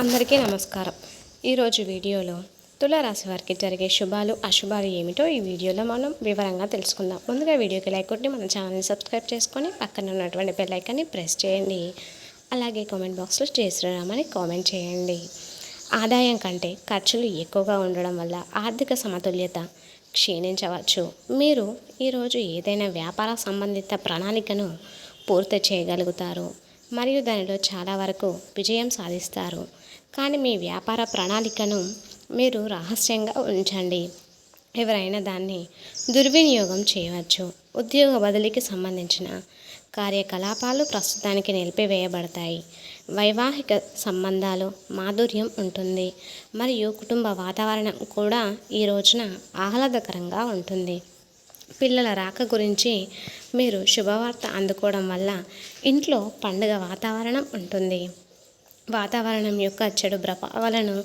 అందరికీ నమస్కారం. ఈరోజు వీడియోలో తులారాశి వారికి జరిగే శుభాలు అశుభాలు ఏమిటో ఈ వీడియోలో మనం వివరంగా తెలుసుకుందాం. ముందుగా వీడియోకి లైక్ కొట్టి మన ఛానల్ని సబ్స్క్రైబ్ చేసుకొని పక్కన ఉన్నటువంటి బెల్ ఐకాన్ని ప్రెస్ చేయండి. అలాగే కామెంట్ బాక్స్లో జై శ్రీరామ్ అని కామెంట్ చేయండి. ఆదాయం కంటే ఖర్చులు ఎక్కువగా ఉండడం వల్ల ఆర్థిక సమతుల్యత క్షీణించవచ్చు. మీరు ఈరోజు ఏదైనా వ్యాపార సంబంధిత ప్రణాళికను పూర్తి చేయగలుగుతారు మరియు దానిలో చాలా వరకు విజయం సాధిస్తారు. కానీ మీ వ్యాపార ప్రణాళికను మీరు రహస్యంగా ఉంచండి. ఎవరైనా దాన్ని దుర్వినియోగం చేయవచ్చు. ఉద్యోగ బదిలీకి సంబంధించిన కార్యకలాపాలు ప్రస్తుతానికి నిలిపివేయబడతాయి. వైవాహిక సంబంధాలు మాధుర్యం ఉంటుంది మరియు కుటుంబ వాతావరణం కూడా ఈ రోజున ఆహ్లాదకరంగా ఉంటుంది. పిల్లల రాక గురించి మీరు శుభవార్త అందుకోవడం వల్ల ఇంట్లో పండుగ వాతావరణం ఉంటుంది. వాతావరణం యొక్క చెడు ప్రభావాలను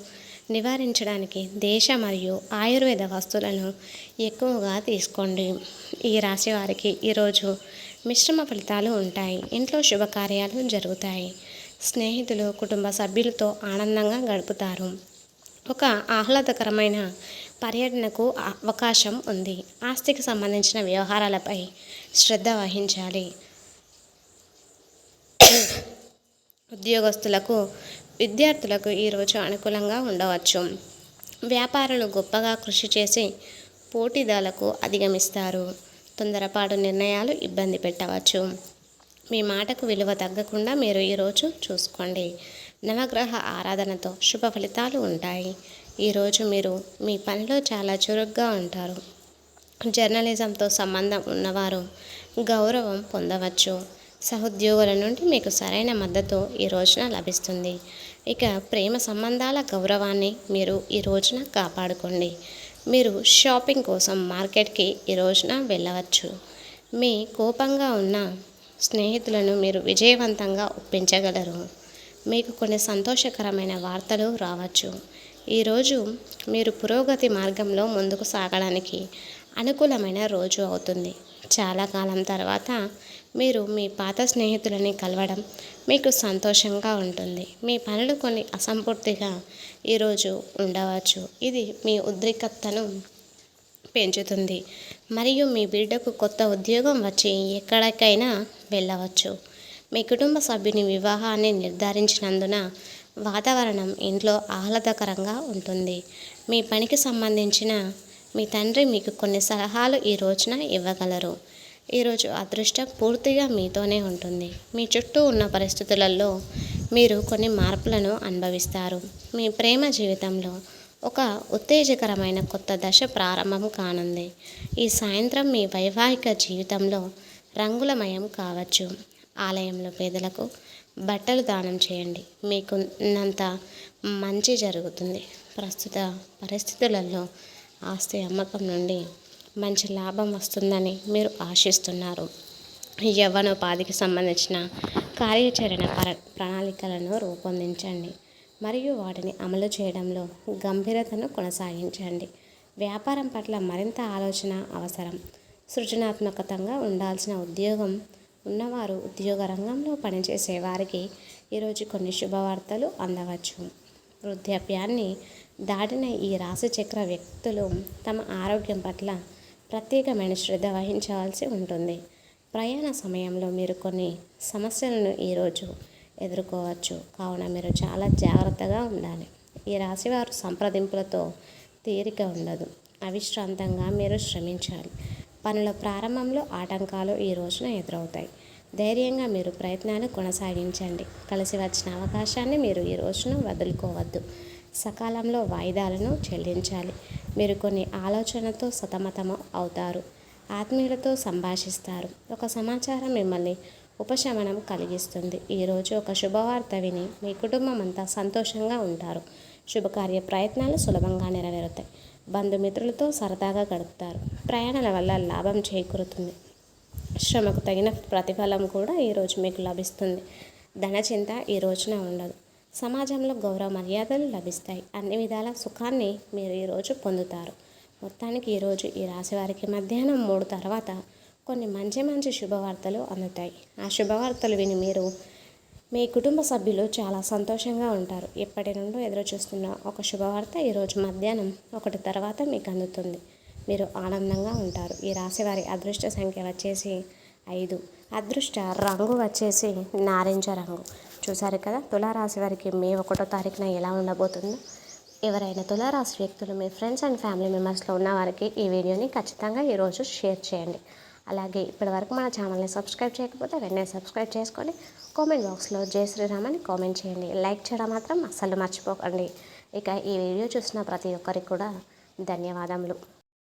నివారించడానికి దేశ మరియు ఆయుర్వేద వస్తువులను ఎక్కువగా తీసుకోండి. ఈ రాశి వారికి ఈరోజు మిశ్రమ ఫలితాలు ఉంటాయి. ఇంట్లో శుభకార్యాలు జరుగుతాయి. స్నేహితులు కుటుంబ సభ్యులతో ఆనందంగా గడుపుతారు. ఒక ఆహ్లాదకరమైన పర్యటనకు అవకాశం ఉంది. ఆస్తికి సంబంధించిన వ్యవహారాలపై శ్రద్ధ వహించాలి. ఉద్యోగస్తులకు విద్యార్థులకు ఈరోజు అనుకూలంగా ఉండవచ్చు. వ్యాపారులు గొప్పగా కృషి చేసి పోటీదారులకు అధిగమిస్తారు. తొందరపాటు నిర్ణయాలు ఇబ్బంది పెట్టవచ్చు. మీ మాటకు విలువ తగ్గకుండా మీరు ఈరోజు చూసుకోండి. నవగ్రహ ఆరాధనతో శుభ ఫలితాలు ఉంటాయి. ఈరోజు మీరు మీ పనిలో చాలా చురుగ్గా ఉంటారు. జర్నలిజంతో సంబంధం ఉన్నవారు గౌరవం పొందవచ్చు. సహోద్యోగుల నుండి మీకు సరైన మద్దతు ఈ రోజున లభిస్తుంది. ఇక ప్రేమ సంబంధాల గౌరవాన్ని మీరు ఈ రోజున కాపాడుకోండి. మీరు షాపింగ్ కోసం మార్కెట్కి ఈ రోజున వెళ్ళవచ్చు. మీ కోపంగా ఉన్న స్నేహితులను మీరు విజయవంతంగా ఒప్పించగలరు. మీకు కొన్ని సంతోషకరమైన వార్తలు రావచ్చు. ఈరోజు మీరు పురోగతి మార్గంలో ముందుకు సాగడానికి అనుకూలమైన రోజు అవుతుంది. చాలా కాలం తర్వాత మీరు మీ పాత స్నేహితులని కలవడం మీకు సంతోషంగా ఉంటుంది. మీ పనులు కొన్ని అసంపూర్తిగా ఈరోజు ఉండవచ్చు. ఇది మీ ఉద్రిక్తతను పెంచుతుంది మరియు మీ బిడ్డకు కొత్త ఉద్యోగం వచ్చి ఎక్కడికైనా వెళ్ళవచ్చు. మీ కుటుంబ సభ్యుని వివాహాన్ని నిర్ధారించినందున వాతావరణం ఇంట్లో ఆహ్లాదకరంగా ఉంటుంది. మీ పనికి సంబంధించిన మీ తండ్రి మీకు కొన్ని సలహాలు ఈ రోజున ఇవ్వగలరు. ఈరోజు అదృష్టం పూర్తిగా మీతోనే ఉంటుంది. మీ చుట్టూ ఉన్న పరిస్థితులలో మీరు కొన్ని మార్పులను అనుభవిస్తారు. మీ ప్రేమ జీవితంలో ఒక ఉత్తేజకరమైన కొత్త దశ ప్రారంభం కానుంది. ఈ సాయంత్రం మీ వైవాహిక జీవితంలో రంగులమయం కావచ్చు. ఆలయంలో పేదలకు బట్టలు దానం చేయండి. మీకు ఉన్నంత మంచి జరుగుతుంది. ప్రస్తుత పరిస్థితులలో ఆస్తి అమ్మకం నుండి మంచి లాభం వస్తుందని మీరు ఆశిస్తున్నారు. యవ్వనోపాధికి సంబంధించిన కార్యాచరణ ప్రణాళికలను రూపొందించండి మరియు వాటిని అమలు చేయడంలో గంభీరతను కొనసాగించండి. వ్యాపారం పట్ల మరింత ఆలోచన అవసరం. సృజనాత్మకంగా ఉండాల్సిన ఉద్యోగం ఉన్నవారు ఉద్యోగ రంగంలో పనిచేసే వారికి ఈరోజు కొన్ని శుభవార్తలు అందవచ్చు. వృద్ధాప్యాన్ని దాటిన ఈ రాశిచక్ర వ్యక్తులు తమ ఆరోగ్యం పట్ల ప్రత్యేకమైన శ్రద్ధ వహించవలసి ఉంటుంది. ప్రయాణ సమయంలో మీరు కొన్ని సమస్యలను ఈరోజు ఎదుర్కోవచ్చు. కావున మీరు చాలా జాగ్రత్తగా ఉండాలి. ఈ రాశివారు సంప్రదింపులతో తీరిక ఉండదు. అవిశ్రాంతంగా మీరు శ్రమించాలి. పనుల ప్రారంభంలో ఆటంకాలు ఈ రోజున ఎదురవుతాయి. ధైర్యంగా మీరు ప్రయత్నాలు కొనసాగించండి. కలిసి వచ్చిన అవకాశాన్ని మీరు ఈ రోజున వదులుకోవద్దు. సకాలంలో వాయిదాలను చెల్లించాలి. మీరు కొన్ని ఆలోచనలతో సతమతము అవుతారు. ఆత్మీయులతో సంభాషిస్తారు. ఒక సమాచారం మిమ్మల్ని ఉపశమనం కలిగిస్తుంది. ఈరోజు ఒక శుభవార్త విని మీ కుటుంబం అంతా సంతోషంగా ఉంటారు. శుభకార్య ప్రయత్నాలు సులభంగా నెరవేరుతాయి. బంధుమిత్రులతో సరదాగా గడుపుతారు. ప్రయాణాల వల్ల లాభం చేకూరుతుంది. శ్రమకు తగిన ప్రతిఫలం కూడా ఈరోజు మీకు లభిస్తుంది. ధనచింత ఈ రోజున ఉండదు. సమాజంలో గౌరవ మర్యాదలు లభిస్తాయి. అన్ని విధాల సుఖాన్ని మీరు ఈరోజు పొందుతారు. మొత్తానికి ఈరోజు ఈ రాశి వారికి మధ్యాహ్నం 3 తర్వాత కొన్ని మంచి శుభవార్తలు అందుతాయి. ఆ శుభవార్తలు విని మీరు మీ కుటుంబ సభ్యులు చాలా సంతోషంగా ఉంటారు. ఎప్పటి నుండో ఎదురు చూస్తున్న ఒక శుభవార్త ఈరోజు మధ్యాహ్నం 1 తర్వాత మీకు అందుతుంది. మీరు ఆనందంగా ఉంటారు. ఈ రాశి వారి అదృష్ట సంఖ్య వచ్చేసి 5. అదృష్ట రంగు వచ్చేసి నారింజ రంగు. చూసారు కదా తులారాశి వారికి మే 1వ తారీఖున ఎలా ఉండబోతుందో. ఎవరైనా తులారాశి వ్యక్తులు మీ ఫ్రెండ్స్ అండ్ ఫ్యామిలీ మెంబర్స్లో ఉన్న వారికి ఈ వీడియోని ఖచ్చితంగా ఈరోజు షేర్ చేయండి. అలాగే ఇప్పటివరకు మన ఛానల్ని సబ్స్క్రైబ్ చేయకపోతే వెంటనే సబ్స్క్రైబ్ చేసుకొని కామెంట్ బాక్స్లో జై శ్రీరామ్ అని కామెంట్ చేయండి. లైక్ చేయడం మాత్రం అస్సలు మర్చిపోకండి. ఇక ఈ వీడియో చూసిన ప్రతి ఒక్కరికి కూడా ధన్యవాదములు.